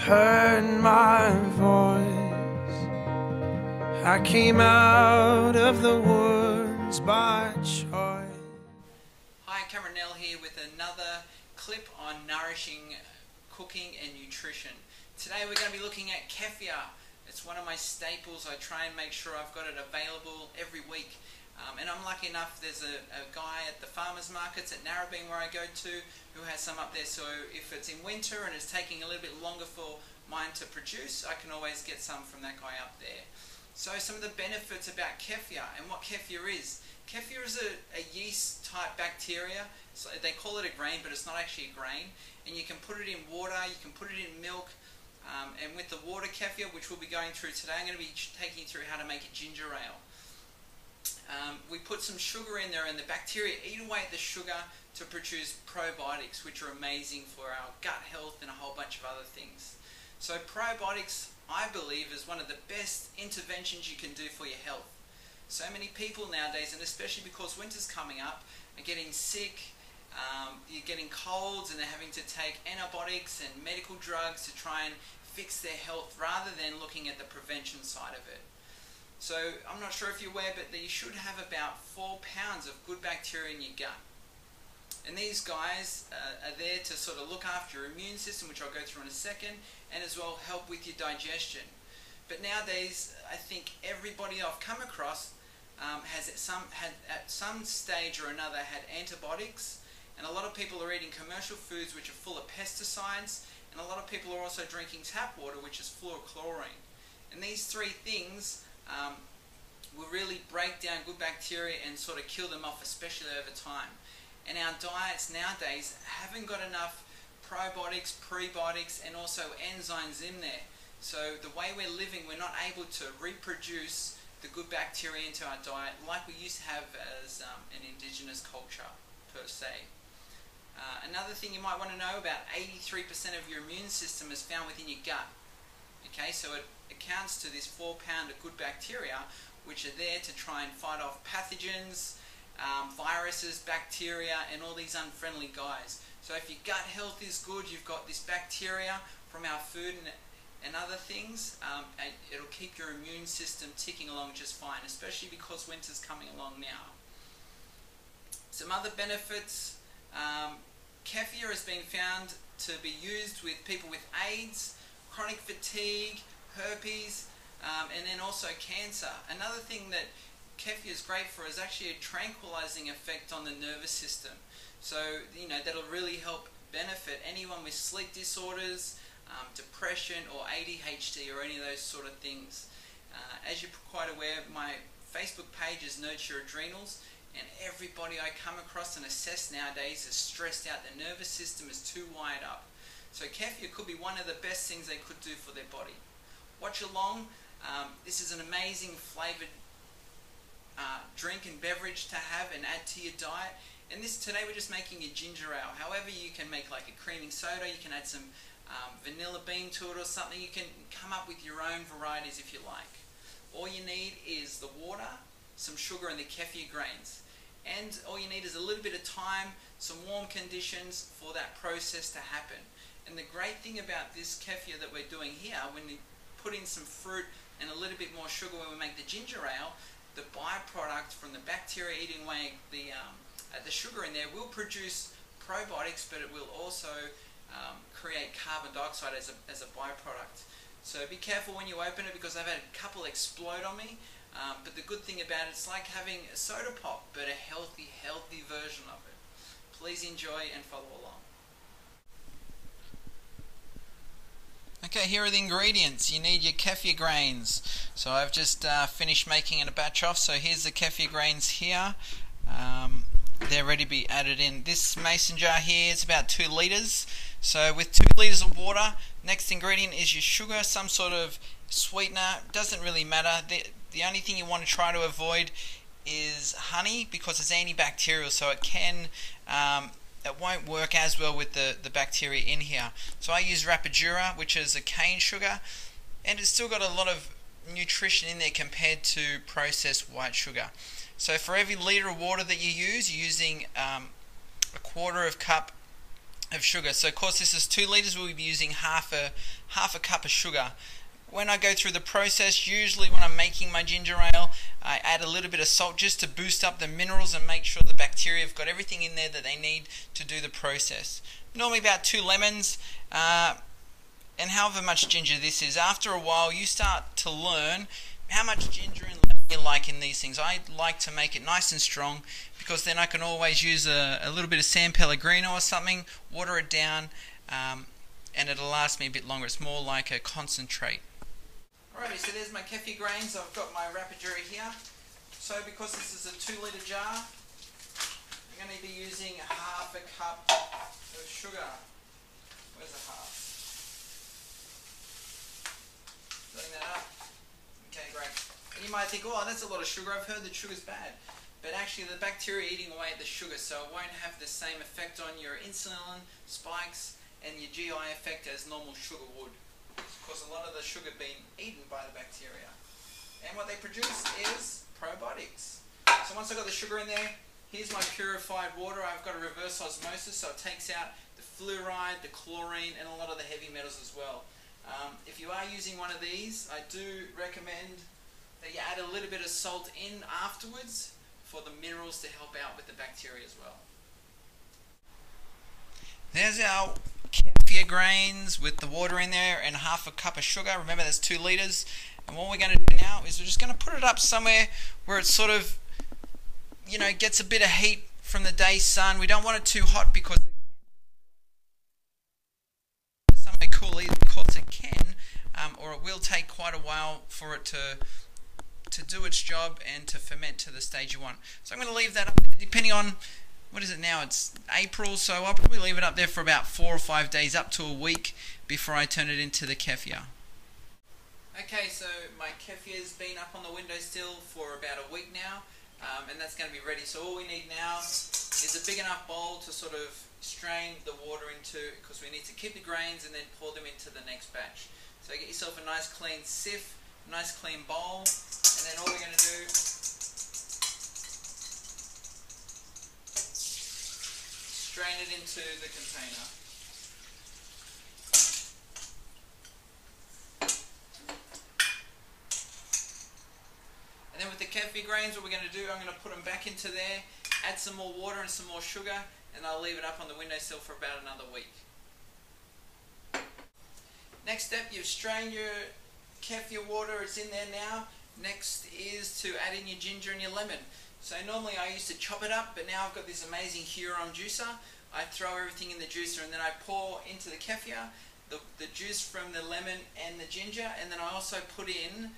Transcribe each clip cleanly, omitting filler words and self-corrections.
heard my voice. I came out of the woods by choice. Hi, Cameron Nell here with another clip on nourishing cooking and nutrition. Today we're going to be looking at kefir. It's one of my staples. I try and make sure I've got it available every week. And I'm lucky enough, there's a guy at the farmers markets at Narrabeen where I go to who has some up there, so if it's in winter and it's taking a little bit longer for mine to produce, I can always get some from that guy up there. So some of the benefits about kefir and what kefir is. Kefir is a yeast type bacteria. So they call it a grain, but it's not actually a grain. And you can put it in water, you can put it in milk, and with the water kefir, which we'll be going through today, I'm going to be taking you through how to make a ginger ale. We put some sugar in there, and the bacteria eat away at the sugar to produce probiotics, which are amazing for our gut health and a whole bunch of other things. So probiotics, I believe, is one of the best interventions you can do for your health. So many people nowadays, and especially because winter's coming up, are getting sick, you're getting colds, and they're having to take antibiotics and medical drugs to try and fix their health rather than looking at the prevention side of it. So I'm not sure if you're aware, but you should have about 4 pounds of good bacteria in your gut. And these guys are there to sort of look after your immune system, which I'll go through in a second, and as well help with your digestion. But nowadays, I think everybody I've come across has at some stage or another had antibiotics, and a lot of people are eating commercial foods which are full of pesticides, and a lot of people are also drinking tap water which is full of chlorine. And these three things will really break down good bacteria and sort of kill them off, especially over time. And our diets nowadays haven't got enough probiotics, prebiotics, and also enzymes in there. So the way we're living, we're not able to reproduce the good bacteria into our diet like we used to have as an indigenous culture per se. Another thing you might want to know, about 83% of your immune system is found within your gut. Okay, so it accounts to this 4 pound of good bacteria which are there to try and fight off pathogens, viruses, bacteria, and all these unfriendly guys. So if your gut health is good, you've got this bacteria from our food and other things, it'll keep your immune system ticking along just fine, especially because winter's coming along now. Some other benefits, kefir has been found to be used with people with AIDS, chronic fatigue, herpes, and then also cancer. Another thing that kefir is great for is actually a tranquilizing effect on the nervous system. So, you know, that'll really help benefit anyone with sleep disorders, depression, or ADHD, or any of those sort of things. As you're quite aware, my Facebook page is Nurture Adrenals, and everybody I come across and assess nowadays is stressed out. Their nervous system is too wired up. So kefir could be one of the best things they could do for their body. Watch along. This is an amazing flavoured drink and beverage to have and add to your diet. And today we're just making a ginger ale. However, you can make like a creaming soda, you can add some vanilla bean to it or something. You can come up with your own varieties if you like. All you need is the water, some sugar, and the kefir grains. And all you need is a little bit of time, some warm conditions for that process to happen. And the great thing about this kefir that we're doing here, when we put in some fruit and a little bit more sugar when we make the ginger ale, the byproduct from the bacteria eating away the sugar in there will produce probiotics, but it will also create carbon dioxide as a byproduct. So be careful when you open it, because I've had a couple explode on me. But the good thing about it, it's like having a soda pop, but a healthy version of it. Please enjoy and follow along. Okay, here are the ingredients. You need your kefir grains. So I've just finished making it a batch off. So here's the kefir grains here. They're ready to be added in. This mason jar here is about 2 litres. So with 2 litres of water, next ingredient is your sugar, some sort of sweetener. Doesn't really matter. The only thing you want to try to avoid is honey, because it's antibacterial, so it won't work as well with the bacteria in here. So I use Rapadura, which is a cane sugar, and it's still got a lot of nutrition in there compared to processed white sugar. So for every litre of water that you use, you're using a quarter of cup of sugar. So of course this is 2 litres, we'll be using half a cup of sugar. When I go through the process, usually when I'm making my ginger ale, I add a little bit of salt just to boost up the minerals and make sure the bacteria have got everything in there that they need to do the process. Normally about 2 lemons, and however much ginger this is. After a while you start to learn how much ginger and lemon you like in these things. I like to make it nice and strong because then I can always use a little bit of San Pellegrino or something, water it down, and it'll last me a bit longer. It's more like a concentrate. Alrighty, so there's my kefir grains. I've got my rapidura here. So because this is a 2 litre jar, I'm going to be using half a cup of sugar. Where's the half? Filling that up. Okay, great. And you might think, oh, that's a lot of sugar. I've heard that sugar's bad. But actually the bacteria are eating away at the sugar, so it won't have the same effect on your insulin spikes and your GI effect as normal sugar would. Because a lot of the sugar being eaten by the bacteria. And what they produce is probiotics. So once I've got the sugar in there, here's my purified water. I've got a reverse osmosis, so it takes out the fluoride, the chlorine, and a lot of the heavy metals as well. If you are using one of these, I do recommend that you add a little bit of salt in afterwards for the minerals to help out with the bacteria as well. There's our kefir grains with the water in there and half a cup of sugar. Remember that's 2 litres. And what we're going to do now is we're just going to put it up somewhere where it's sort of, you know, gets a bit of heat from the day's sun. We don't want it too hot because it's somewhere cool either, because it can, or it will take quite a while for it to do its job and to ferment to the stage you want. So I'm going to leave that up there, depending on, what is it now, it's April, so I'll probably leave it up there for about 4 or 5 days, up to a week, before I turn it into the kefir. Okay, so my kefir's been up on the windowsill for about a week now, and that's going to be ready. So all we need now is a big enough bowl to sort of strain the water into, because we need to keep the grains and then pour them into the next batch. So get yourself a nice clean sieve, nice clean bowl, and then all we're going to do strain it into the container. And then with the kefir grains, what we're going to do, I'm going to put them back into there, add some more water and some more sugar, and I'll leave it up on the windowsill for about another week. Next step, you've strained your kefir water, it's in there now. Next is to add in your ginger and your lemon. So normally I used to chop it up, but now I've got this amazing Huron juicer. I throw everything in the juicer and then I pour into the kefir the juice from the lemon and the ginger, and then I also put in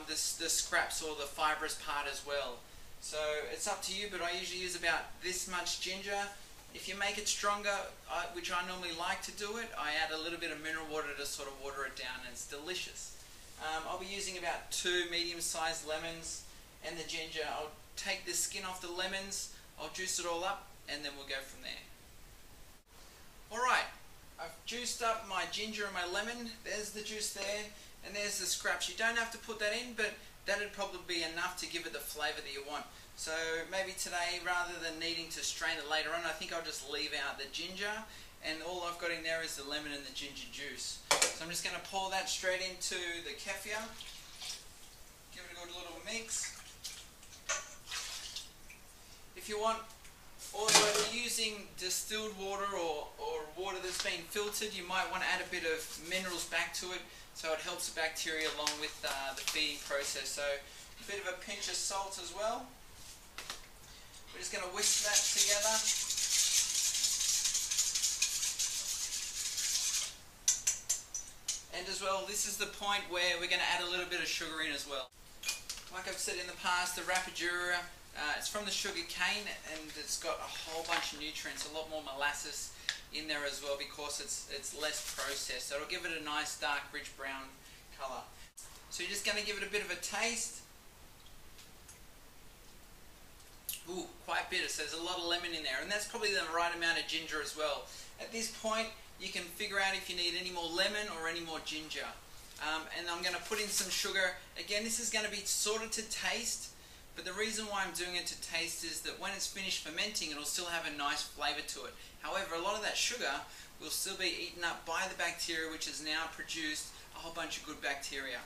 the scraps or the fibrous part as well. So it's up to you, but I usually use about this much ginger. If you make it stronger, which I normally like to do it, I add a little bit of mineral water to sort of water it down, and it's delicious. I'll be using about 2 medium-sized lemons and the ginger. I'll take the skin off the lemons, I'll juice it all up, and then we'll go from there. Alright, I've juiced up my ginger and my lemon. There's the juice there, and there's the scraps. You don't have to put that in, but that'd probably be enough to give it the flavour that you want. So maybe today, rather than needing to strain it later on, I think I'll just leave out the ginger, and all I've got in there is the lemon and the ginger juice. So I'm just going to pour that straight into the kefir. Give it a good little mix. If you want, or if you're using distilled water or water that's been filtered, you might want to add a bit of minerals back to it, so it helps the bacteria along with the feeding process. So a bit of a pinch of salt as well. We're just going to whisk that together. And as well, this is the point where we're going to add a little bit of sugar in as well. Like I've said in the past, the rapidura, it's from the sugar cane, and it's got a whole bunch of nutrients, a lot more molasses in there as well, because it's less processed. So it'll give it a nice dark rich brown colour. So you're just going to give it a bit of a taste. Ooh, quite bitter, so there's a lot of lemon in there, and that's probably the right amount of ginger as well. At this point, you can figure out if you need any more lemon or any more ginger. And I'm going to put in some sugar. Again, this is going to be sorted to taste, but the reason why I'm doing it to taste is that when it's finished fermenting, it'll still have a nice flavour to it. However, a lot of that sugar will still be eaten up by the bacteria, which has now produced a whole bunch of good bacteria.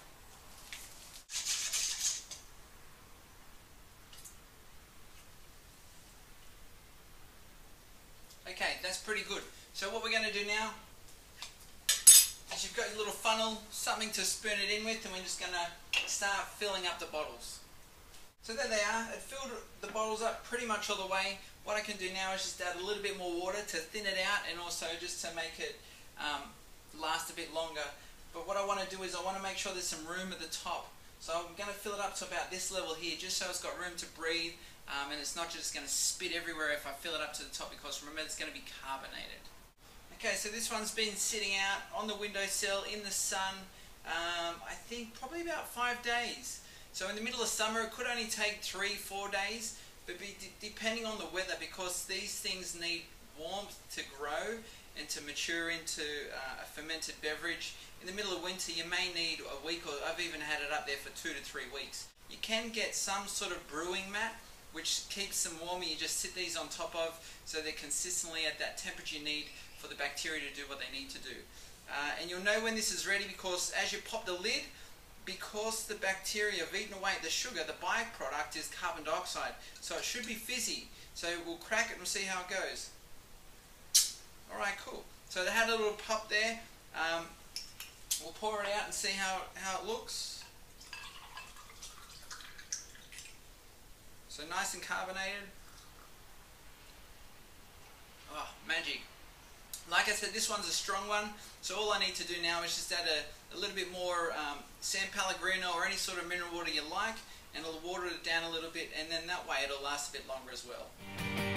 Okay, that's pretty good. So what we're going to do now is you've got your little funnel, something to spoon it in with, and we're just going to start filling up the bottles. So there they are. It filled the bottles up pretty much all the way. What I can do now is just add a little bit more water to thin it out, and also just to make it last a bit longer. But what I want to do is I want to make sure there's some room at the top. So I'm going to fill it up to about this level here, just so it's got room to breathe, and it's not just going to spit everywhere if I fill it up to the top, because remember, it's going to be carbonated. Okay, so this one's been sitting out on the windowsill in the sun, I think probably about 5 days. So in the middle of summer, it could only take 3-4 days, but depending on the weather, because these things need warmth to grow and to mature into a fermented beverage. In the middle of winter, you may need a week, or I've even had it up there for 2 to 3 weeks. You can get some sort of brewing mat, which keeps them warm, and you just sit these on top of, so they're consistently at that temperature you need for the bacteria to do what they need to do. And you'll know when this is ready, because as you pop the lid, because the bacteria have eaten away at the sugar, the byproduct is carbon dioxide, so it should be fizzy. So we'll crack it and see how it goes. Alright, cool. So they had a little pop there. We'll pour it out and see how it looks. So nice and carbonated. Oh, magic. Like I said, this one's a strong one, so all I need to do now is just add a little bit more San Pellegrino or any sort of mineral water you like, and it'll water it down a little bit, and then that way it'll last a bit longer as well.